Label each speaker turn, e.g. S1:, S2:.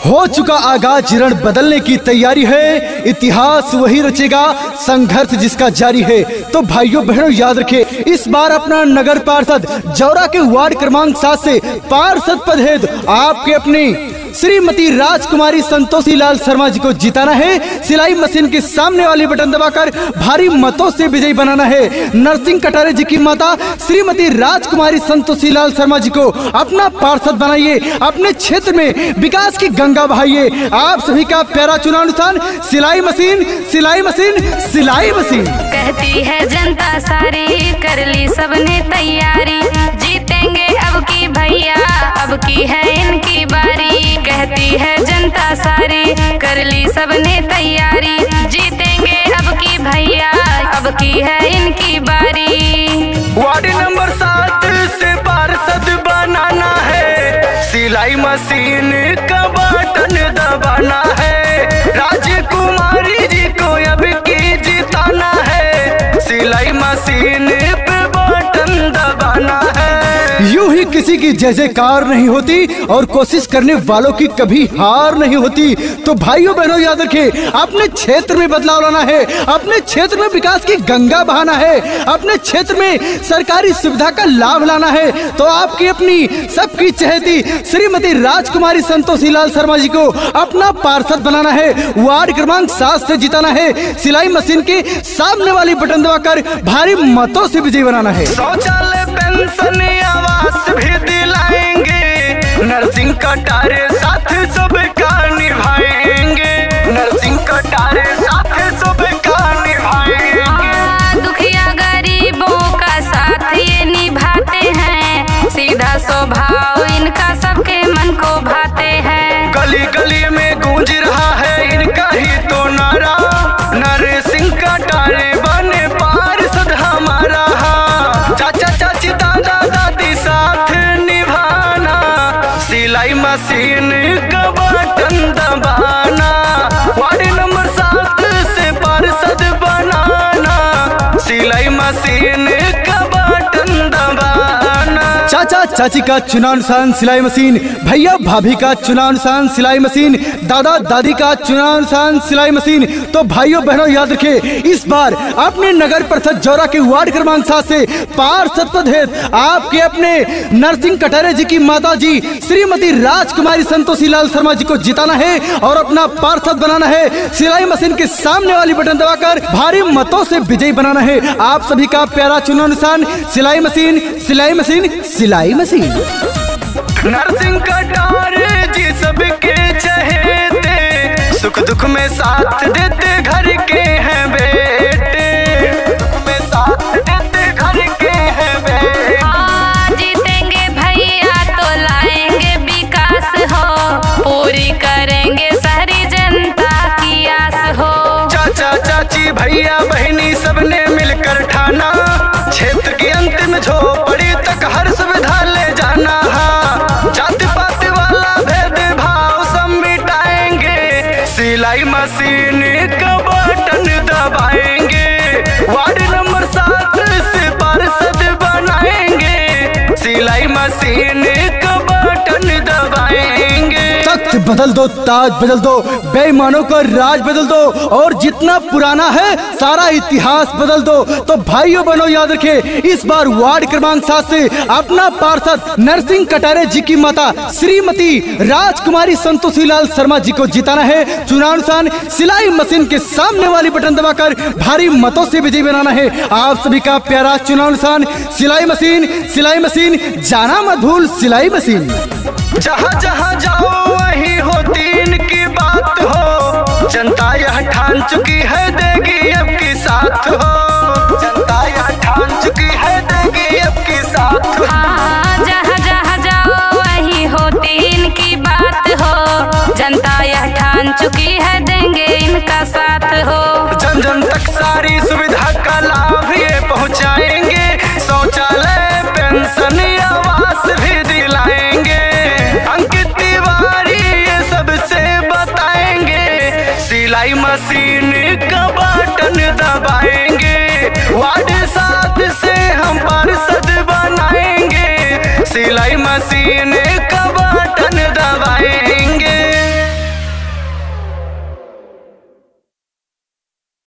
S1: हो चुका आगाज, रण बदलने की तैयारी है, इतिहास वही रचेगा, संघर्ष जिसका जारी है। तो भाइयों बहनों याद रखें, इस बार अपना नगर पार्षद जौरा के वार्ड क्रमांक 7 से पार्षद पद हेतु आपके अपनी श्रीमती राजकुमारी संतोषी लाल शर्मा जी को जिताना है। सिलाई मशीन के सामने वाली बटन दबाकर भारी मतों से विजयी बनाना है। नरसिंह कटारे जी की माता श्रीमती राजकुमारी संतोषी लाल शर्मा जी को अपना पार्षद बनाइए, अपने क्षेत्र में विकास की गंगा बहाइए। आप सभी का प्यारा चुनावानुसार सिलाई मशीन, सिलाई मशीन, सिलाई मशीन।
S2: कहती है जनता सारी, कर ली सबने तैयारी, जीतेंगे अब की भैया, अब की है इनकी बारी। कहती है जनता सारी, कर ली सबने तैयारी, जीतेंगे अब की भैया, अब की है इनकी बारी।
S3: वार्ड नंबर 7 से पार्षद बनाना है, सिलाई मशीन का बटन दबाना है, राजकुमारी जी को अब की जिताना है, सिलाई मशीन पे बटन दबाना है।
S1: यूं ही किसी की जय जयकार नहीं होती और कोशिश करने वालों की कभी हार नहीं होती। तो भाइयों बहनों याद रखें, अपने क्षेत्र में बदलाव लाना है, अपने क्षेत्र में विकास की गंगा बहाना है, अपने क्षेत्र में सरकारी सुविधा का लाभ लाना है। तो आपकी अपनी सबकी चहेती श्रीमती राजकुमारी संतोषी लाल शर्मा जी को अपना पार्षद बनाना है, वार्ड क्रमांक 7 से जिताना है, सिलाई मशीन के सामने वाली बटन दबाकर भारी मतों से विजयी बनाना है।
S3: शौचालय, पेंशन, आवास भी दिलाएंगे, नरसिंह कटारे साथ सबका निभाएंगे, नरसिंह कटारे साथ सबका निभाएंगे।
S2: दुखिया गरीबों का साथ ये निभाते हैं, सीधा स्वभाव इनका सबके मन को भाते हैं।
S3: गली गली में गूंज रहा है इनका ही तो नारा, नरसिंह कटारे बने पार्षद हमारा। चाचा चाची दादा दादी साथ निभाना, सिलाई मशीन का बटन दबाना, वार्ड नंबर 7 से पार्षद बनाना, सिलाई मशीन का बटन दबाना।
S1: चाचा चाची का चुनावानुसार सिलाई मशीन, भैया भाभी का चुनावानुसार सिलाई मशीन, दादा दादी का चुनावानुसार सिलाई मशीन। तो भाइयों बहनों याद रखें, इस बार अपने नगर परिषद जौरा के वार्ड क्रमांक 7 से पार्षद पद हेतु आपके अपने नरसिंह कटारे जी की माता जी श्रीमती राजकुमारी संतोषी लाल शर्मा जी को जिताना है और अपना पार्षद बनाना है। सिलाई मशीन के सामने वाली बटन दबाकर भारी मतों से विजयी बनाना है। आप सभी का प्यारा चुनावानुसार सिलाई मशीन, सिलाई मशीन, सिलाई मशीन।
S3: नरसिंह कटारे जी सबके चहेते, सुख दुख में साथ देते घर के हैं बेटे, दुख में साथ देते घर के हैं बेटे।
S2: जीतेंगे भैया तो लाएंगे विकास हो, पूरी करेंगे सारी जनता की आस हो।
S3: चाचा चाची भैया बहनी सबने मिलकर ठाना, क्षेत्र की अंतिम झोपड़ी तक हर सुविधा ले जाना। जाति पाति वाला भेदभाव सब मिटाएंगे, सिलाई मशीन का बटन दबाएंगे, वार्ड नंबर 7 से पार्षद बनाएंगे, सिलाई मशीन का बटन दबाएंगे।
S1: तख्त बदल दो, ताज बदल दो, बेईमानों का राज बदल दो और जितना पुराना है सारा इतिहास बदल दो। तो भाइयों बहनों याद रखें, इस बार वार्ड क्रमांक 7 से अपना पार्षद नरसिंह कटारे जी की माता श्रीमती राजकुमारी संतोषी लाल शर्मा जी को जिताना है। चुनावानुसार सिलाई मशीन के सामने वाली बटन दबाकर भारी मतों से विजयी बनाना है। आप सभी का प्यारा चुनावानुसार सिलाई मशीन, सिलाई मशीन, जाना मत भूल सिलाई मशीन।
S3: जहाँ जहाँ जाओ वहीं होती इनकी बात हो, जनता यह ठान चुकी है देगी अब की साथ हो, जनता यह ठान चुकी है देगी अब की साथ हो।
S2: जहाँ जहाँ जाओ वहीं होती इनकी बात हो, जनता यह ठान चुकी है देंगे इनका साथ हो।
S3: जन जन तक सारी सुविधा का लाभ ये पहुँचाएंगे, शौचालय, पेंशन, आवास भी दिलाएंगे, अंकित तिवारी ये सबसे बताएंगे, सिलाई मशीन